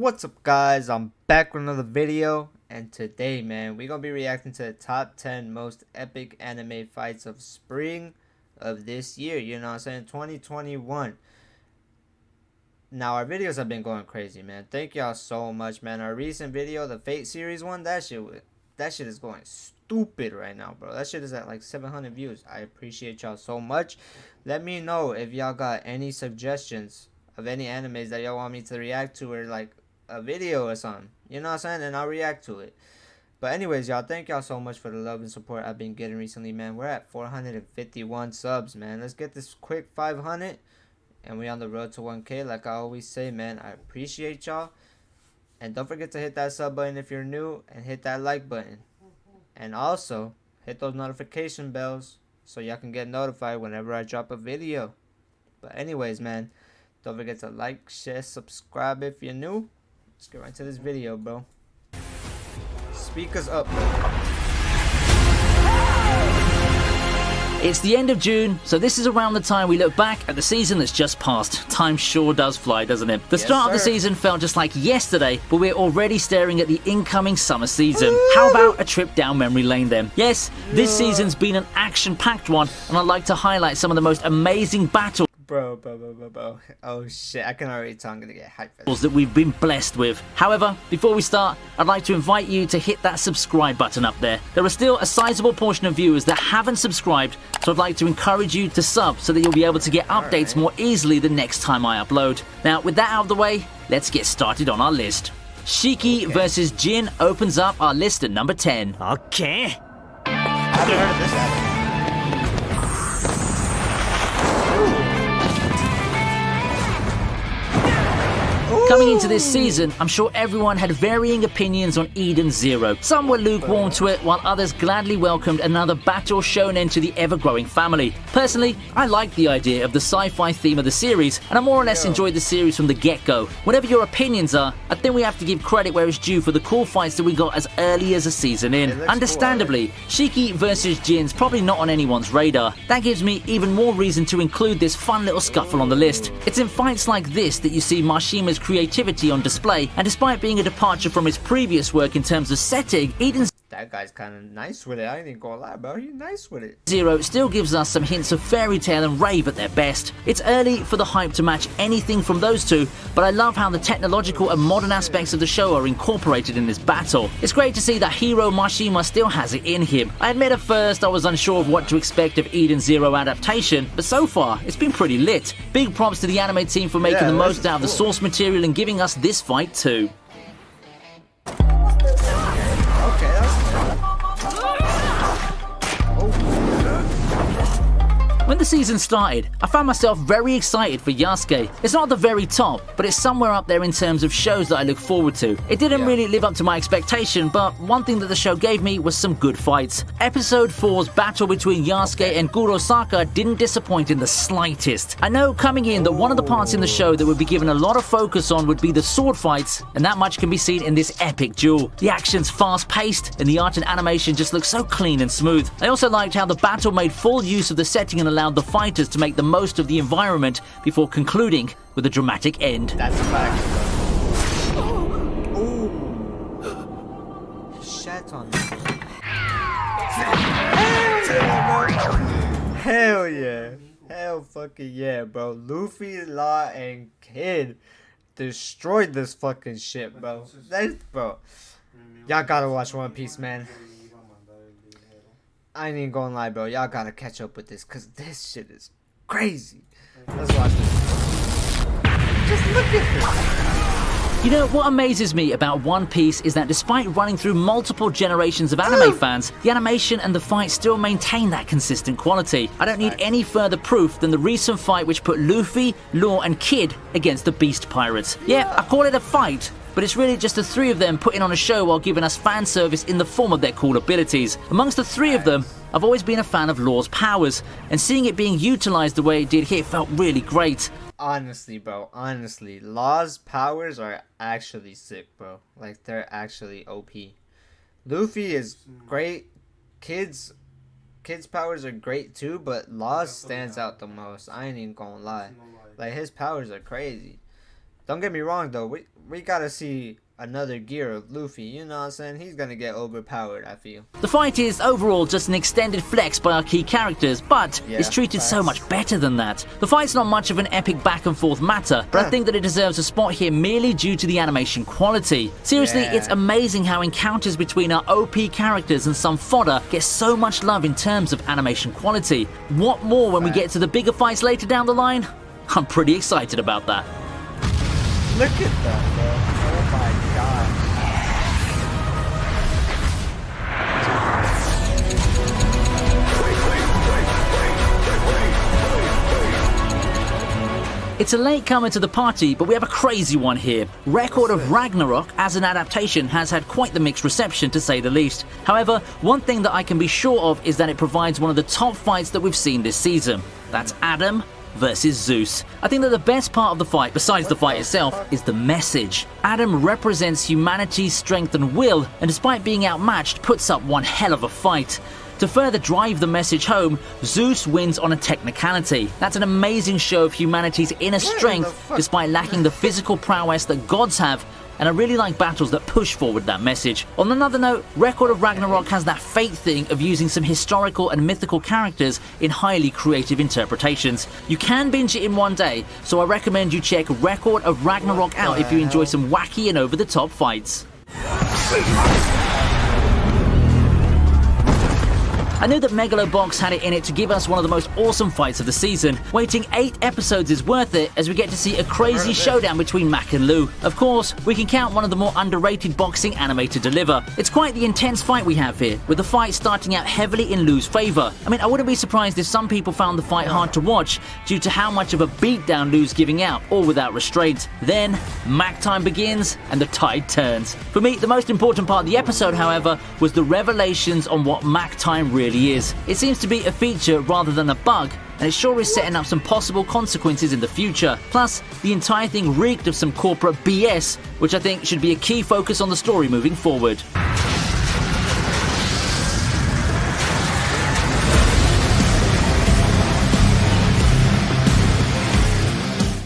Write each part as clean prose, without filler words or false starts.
What's up, guys? I'm back with another video, and today, man, we're gonna be reacting to the top 10 most epic anime fights of spring of this year. You know what I'm saying? 2021. Now, our videos have been going crazy, man. Thank y'all so much, man. Our recent video, the Fate series one, that shit is going stupid right now, bro. That shit is at like 700 views. I appreciate y'all so much. Let me know if y'all got any suggestions of any animes that y'all want me to react to, or like a video or something, you know what I'm saying, and I'll react to it. But anyways, y'all, thank y'all so much for the love and support I've been getting recently, man. We're at 451 subs, man. Let's get this quick 500 and we on the road to 1K. Like I always say, man, I appreciate y'all, and don't forget to hit that sub button if you're new, and hit that like button, and also hit those notification bells so y'all can get notified whenever I drop a video. But anyways, man, don't forget to like, share, subscribe if you're new. Let's get right into this video, bro. Speakers up, bro. It's the end of June, so this is around the time we look back at the season that's just passed. Time sure does fly, doesn't it? The start of the season felt just like yesterday, but we're already staring at the incoming summer season. How about a trip down memory lane then? Yes, this season's been an action-packed one, and I'd like to highlight some of the most amazing battles Bro. Oh shit, I can already tell I'm gonna get hyped for this. that we've been blessed with. However, before we start, I'd like to invite you to hit that subscribe button up there. There are still a sizable portion of viewers that haven't subscribed, so I'd like to encourage you to sub so that you'll be able to get updates more easily the next time I upload. Now, with that out of the way, let's get started on our list. Shiki versus Jin opens up our list at number 10. Okay. I haven't heard of this anime. Coming into this season, I'm sure everyone had varying opinions on Eden Zero. Some were lukewarm to it, while others gladly welcomed another battle shonen to the ever-growing family. Personally, I like the idea of the sci-fi theme of the series, and I more or less enjoyed the series from the get-go. Whatever your opinions are, I think we have to give credit where it's due for the cool fights that we got as early as a season in. Understandably, Shiki versus Jin's probably not on anyone's radar. That gives me even more reason to include this fun little scuffle on the list. It's in fights like this that you see Mashima's creativity on display, and despite being a departure from his previous work in terms of setting, Eden's That guy's kind of nice with it. I ain't even gonna lie, bro. He's nice with it. Zero still gives us some hints of fairy tale and rave at their best. It's early for the hype to match anything from those two, but I love how the technological and modern aspects of the show are incorporated in this battle. It's great to see that hero Mashima still has it in him. I admit at first I was unsure of what to expect of Eden Zero adaptation, but so far it's been pretty lit. Big props to the anime team for making the most out of the source material and giving us this fight too. When the season started, I found myself very excited for Yasuke. It's not at the very top, but it's somewhere up there in terms of shows that I look forward to. It didn't really live up to my expectation, but one thing that the show gave me was some good fights. Episode 4's battle between Yasuke and Kurosaka didn't disappoint in the slightest. I know coming in that one of the parts in the show that would be given a lot of focus on would be the sword fights, and that much can be seen in this epic duel. The action's fast-paced, and the art and animation just look so clean and smooth. I also liked how the battle made full use of the setting and allowed the fighters to make the most of the environment before concluding with a dramatic end. That's a fact. Ooh. Shat on me. Hell yeah. Hell fucking yeah, bro. Luffy, Law, and Kid destroyed this fucking shit, bro. Bro. Y'all gotta watch One Piece, man. I ain't even gonna lie, bro. Y'all gotta catch up with this, cause this shit is crazy. Let's watch this. Just look at this. You know, what amazes me about One Piece is that despite running through multiple generations of anime fans, the animation and the fight still maintain that consistent quality. I don't need any further proof than the recent fight which put Luffy, Law, and Kid against the Beast Pirates. Yeah, I call it a fight, but it's really just the three of them putting on a show while giving us fan service in the form of their cool abilities. Amongst the three of them, I've always been a fan of Law's powers, and seeing it being utilized the way it did here felt really great. Honestly, bro. Honestly, Law's powers are actually sick, bro. Like, they're actually OP. Luffy is great. Kid's powers are great too, but Law's stands out the most. I ain't even gonna lie. Like, his powers are crazy. Don't get me wrong though, we gotta see another gear of Luffy, you know what I'm saying? He's gonna get overpowered, I feel. The fight is overall just an extended flex by our key characters, but it's treated so much better than that. The fight's not much of an epic back and forth matter, but I think that it deserves a spot here merely due to the animation quality. Seriously, it's amazing how encounters between our OP characters and some fodder get so much love in terms of animation quality. What more when we get to the bigger fights later down the line? I'm pretty excited about that. Look at that, bro. Oh my god. It's a late comer to the party, but we have a crazy one here. Record of Ragnarok as an adaptation has had quite the mixed reception, to say the least. However, one thing that I can be sure of is that it provides one of the top fights that we've seen this season. That's Adam versus Zeus. I think that the best part of the fight, besides the fight itself, is the message. Adam represents humanity's strength and will, and despite being outmatched, puts up one hell of a fight. To further drive the message home, Zeus wins on a technicality. That's an amazing show of humanity's inner strength, despite lacking the physical prowess that gods have, and I really like battles that push forward that message. On another note, Record of Ragnarok has that fate thing of using some historical and mythical characters in highly creative interpretations. You can binge it in one day, so I recommend you check Record of Ragnarok out if you enjoy some wacky and over-the-top fights. I knew that Megalobox had it in it to give us one of the most awesome fights of the season. Waiting 8 episodes is worth it, as we get to see a crazy showdown between Mac and Lou. Of course, we can count one of the more underrated boxing anime to deliver. It's quite the intense fight we have here, with the fight starting out heavily in Lou's favour. I mean, I wouldn't be surprised if some people found the fight hard to watch due to how much of a beatdown Lou's giving out, all without restraint. Then, Mac time begins, and the tide turns. For me, the most important part of the episode, however, was the revelations on what Mac time really is. It seems to be a feature rather than a bug, and it sure is setting up some possible consequences in the future. Plus, the entire thing reeked of some corporate BS, which I think should be a key focus on the story moving forward.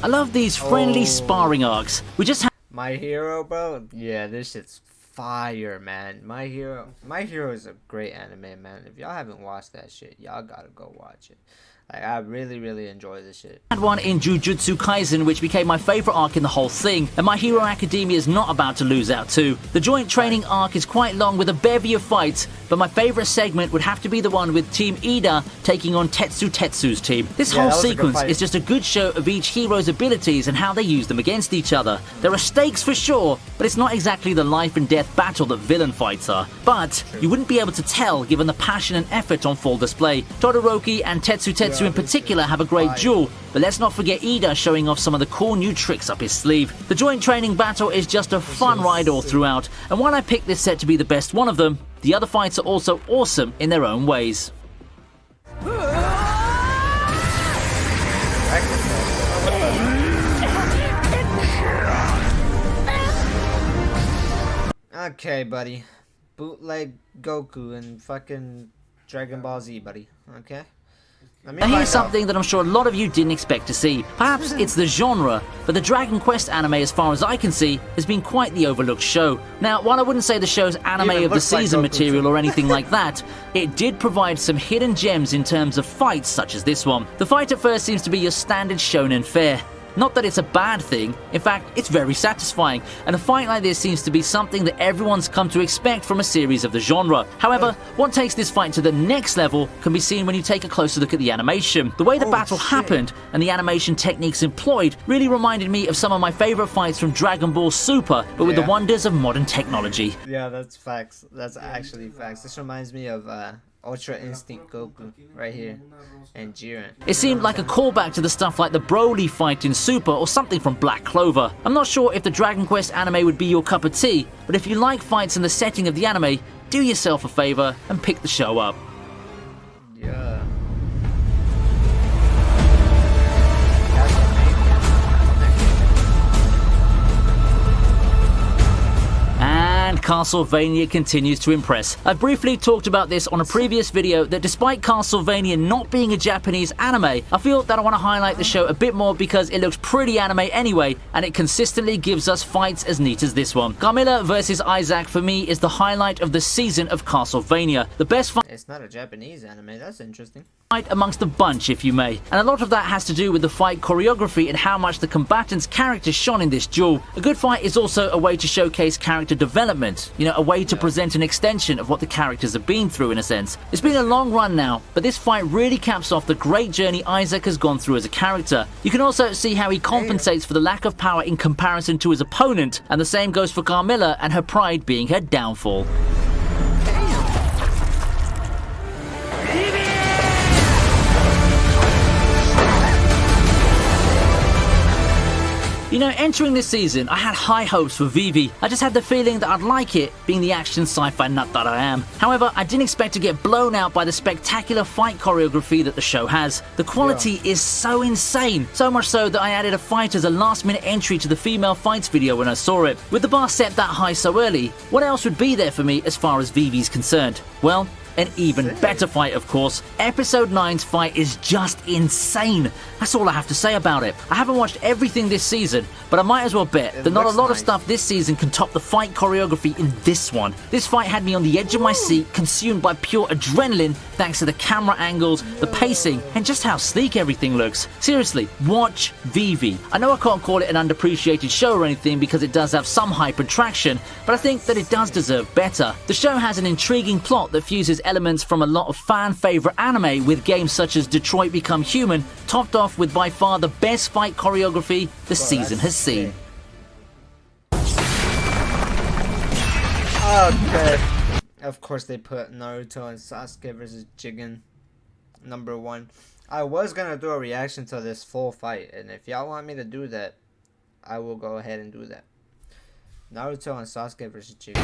I love these friendly sparring arcs. We just My Hero, bro. Yeah, this shit's fire, man. My Hero is a great anime, man. If y'all haven't watched that shit, y'all gotta go watch it. Like, I really enjoy this shit. Had one in Jujutsu Kaisen, which became my favourite arc in the whole thing, and My Hero Academia is not about to lose out too. The joint training arc is quite long with a bevy of fights, but my favourite segment would have to be the one with Team Ida taking on Tetsu's team. This whole sequence is just a good show of each hero's abilities and how they use them against each other. There are stakes for sure, but it's not exactly the life and death battle that villain fights are. But you wouldn't be able to tell given the passion and effort on full display. Todoroki and Tetsu in particular have a great duel, but let's not forget Ida showing off some of the cool new tricks up his sleeve. The joint training battle is just a fun ride all throughout, and while I picked this set to be the best one of them, the other fights are also awesome in their own ways. Okay, buddy. Bootleg Goku and fucking Dragon Ball Z, buddy. Okay? Now here's something that I'm sure a lot of you didn't expect to see. Perhaps it's the genre, but the Dragon Quest anime, as far as I can see, has been quite the overlooked show. Now, while I wouldn't say the show's anime of the season material or anything like that, it did provide some hidden gems in terms of fights such as this one. The fight at first seems to be your standard shonen fare. Not that it's a bad thing, in fact, it's very satisfying, and a fight like this seems to be something that everyone's come to expect from a series of the genre. However, what takes this fight to the next level can be seen when you take a closer look at the animation. The way the battle happened and the animation techniques employed really reminded me of some of my favourite fights from Dragon Ball Super, but with the wonders of modern technology. Yeah, that's facts. That's actually facts. This reminds me of Ultra Instinct Goku right here and Jiren. It seemed like a callback to the stuff like the Broly fight in Super or something from Black Clover. I'm not sure if the Dragon Quest anime would be your cup of tea, but if you like fights and the setting of the anime, do yourself a favour and pick the show up. Yeah. And Castlevania continues to impress. I briefly talked about this on a previous video that despite Castlevania not being a Japanese anime, I feel that I want to highlight the show a bit more because it looks pretty anime anyway, and it consistently gives us fights as neat as this one. Carmilla vs Isaac for me is the highlight of the season of Castlevania. The best fight. It's not a Japanese anime, that's interesting. Fight amongst a bunch, if you may. And a lot of that has to do with the fight choreography and how much the combatants' characters shone in this duel. A good fight is also a way to showcase character development, you know, a way to present an extension of what the characters have been through in a sense. It's been a long run now, but this fight really caps off the great journey Isaac has gone through as a character. You can also see how he compensates for the lack of power in comparison to his opponent, and the same goes for Carmilla and her pride being her downfall. You know, entering this season, I had high hopes for Vivi. I just had the feeling that I'd like it, being the action sci-fi nut that I am. However, I didn't expect to get blown out by the spectacular fight choreography that the show has. The quality is so insane, so much so that I added a fight as a last-minute entry to the female fights video when I saw it. With the bar set that high so early, what else would be there for me as far as Vivi's concerned? Well, an even better fight, of course. Episode 9's fight is just insane. That's all I have to say about it. I haven't watched everything this season, but I might as well bet that not a lot of stuff this season can top the fight choreography in this one. This fight had me on the edge of my seat, consumed by pure adrenaline thanks to the camera angles, the pacing, and just how sleek everything looks. Seriously, watch Vivi. I know I can't call it an underappreciated show or anything because it does have some hype and traction, but I think that it does deserve better. The show has an intriguing plot that fuses elements from a lot of fan-favorite anime with games such as Detroit Become Human, topped off with by far the best fight choreography the season has seen. Okay. Of course they put Naruto and Sasuke versus Jigen #1. I was gonna do a reaction to this full fight, and if y'all want me to do that, I will go ahead and do that. Naruto and Sasuke versus Jigen.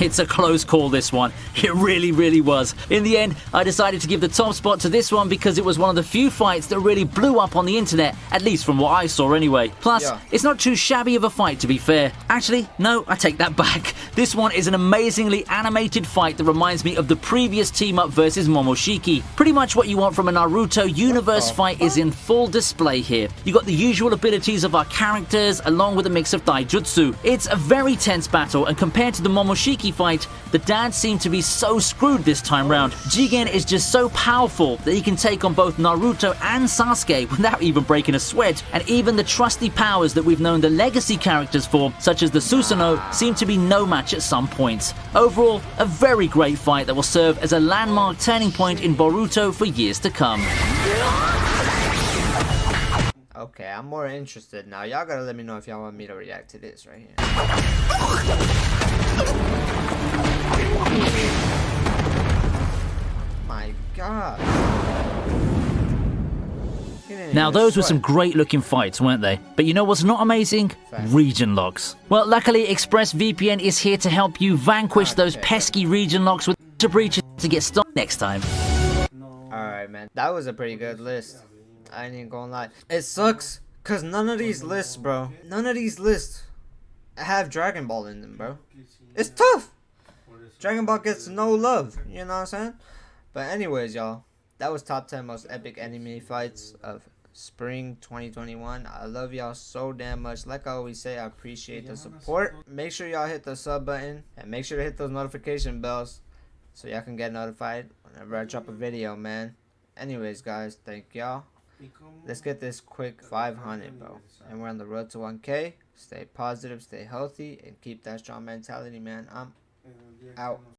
It's a close call, this one. It really was. In the end, I decided to give the top spot to this one because it was one of the few fights that really blew up on the internet, at least from what I saw anyway. Plus, it's not too shabby of a fight, to be fair. Actually, no, I take that back. This one is an amazingly animated fight that reminds me of the previous team-up versus Momoshiki. Pretty much what you want from a Naruto universe fight is in full display here. You got the usual abilities of our characters, along with a mix of taijutsu. It's a very tense battle, and compared to the Momoshiki fight, the dads seem to be so screwed this time round. Jigen is just so powerful that he can take on both Naruto and Sasuke without even breaking a sweat, and even the trusty powers that we've known the legacy characters for, such as the Susanoo, seem to be no match at some points. Overall, a very great fight that will serve as a landmark turning point in Boruto for years to come. Okay, I'm more interested now. Y'all gotta let me know if y'all want me to react to this right here. My God. Now those were some great looking fights, weren't they? But you know what's not amazing? Region locks. Well, luckily ExpressVPN is here to help you vanquish those pesky region locks with data breaches to get started next time. Alright, man. That was a pretty good list. I ain't even gonna lie. It sucks because none of these lists, bro. None of these lists have Dragon Ball in them, bro. It's tough. Dragon Ball gets no love. You know what I'm saying? But anyways, y'all. That was top 10 most epic anime fights of spring 2021. I love y'all so damn much. Like I always say, I appreciate the support. Make sure y'all hit the sub button. And make sure to hit those notification bells so y'all can get notified whenever I drop a video, man. Anyways, guys. Thank y'all. Let's get this quick 500, bro. And we're on the road to 1K. Stay positive, stay healthy, and keep that strong mentality, man. I'm out.